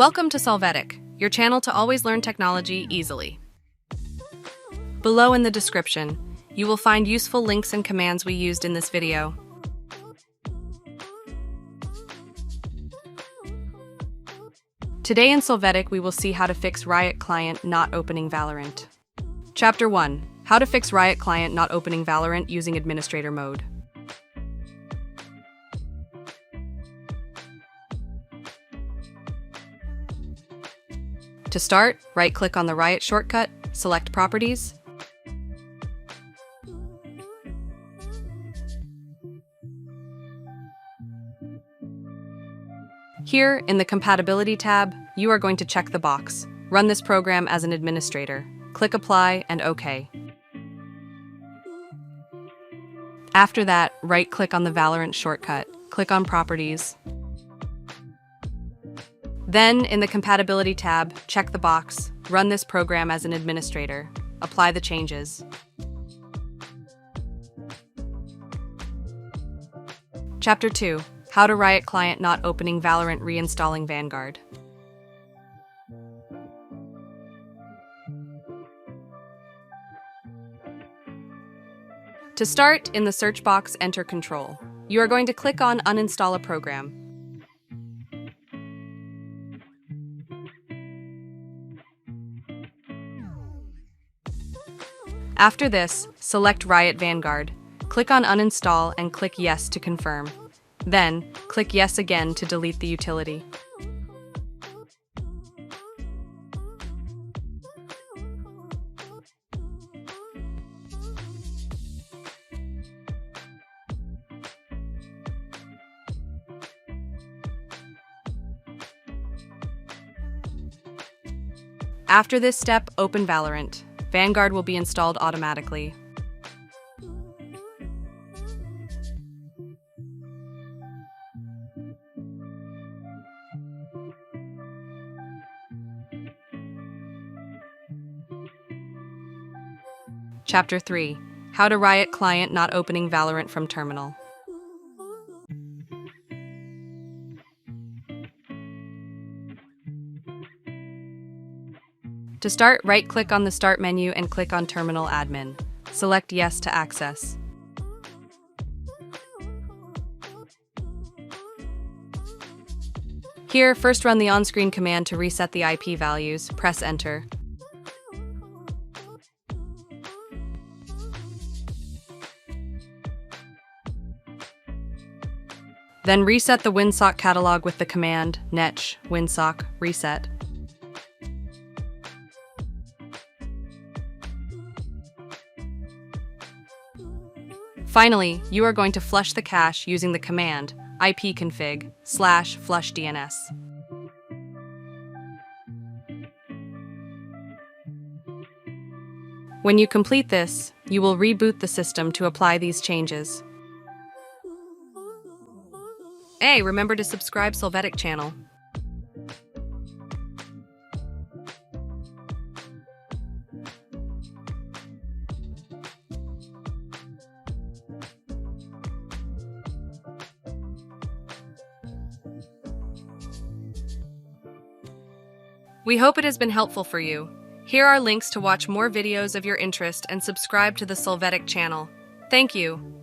Welcome to 𝗔𝗕𝗢𝗨𝗧, your channel to always learn technology easily. Below in the description, you will find useful links and commands we used in this video. Today in 𝗔𝗕𝗢𝗨𝗧 we will see how to fix Riot Client not opening Valorant. Chapter 1. How to fix Riot Client not opening Valorant using administrator mode. To start, right-click on the Riot shortcut, select Properties. Here, in the Compatibility tab, you are going to check the box, Run this program as an administrator. Click Apply and OK. After that, right-click on the Valorant shortcut, click on Properties. Then, in the Compatibility tab, check the box, Run this program as an administrator. Apply the changes. Chapter 2. How to Riot Client not opening Valorant reinstalling Vanguard. To start, in the search box, enter Control. You are going to click on Uninstall a program. After this, select Riot Vanguard. Click on Uninstall and click Yes to confirm. Then, click Yes again to delete the utility. After this step, open Valorant. Vanguard will be installed automatically. Chapter 3. How to Riot Client not opening Valorant from terminal. To start, right-click on the Start menu and click on Terminal Admin. Select Yes to access. Here, first run the on-screen command to reset the IP values. Press Enter. Then reset the WinSock catalog with the command netsh winsock reset. Finally, you are going to flush the cache using the command ipconfig/flushdns. When you complete this, you will reboot the system to apply these changes. Hey, remember to subscribe 𝗔𝗕𝗢𝗨𝗧 channel. We hope it has been helpful for you. Here are links to watch more videos of your interest and subscribe to the 𝗔𝗕𝗢𝗨𝗧 channel. Thank you.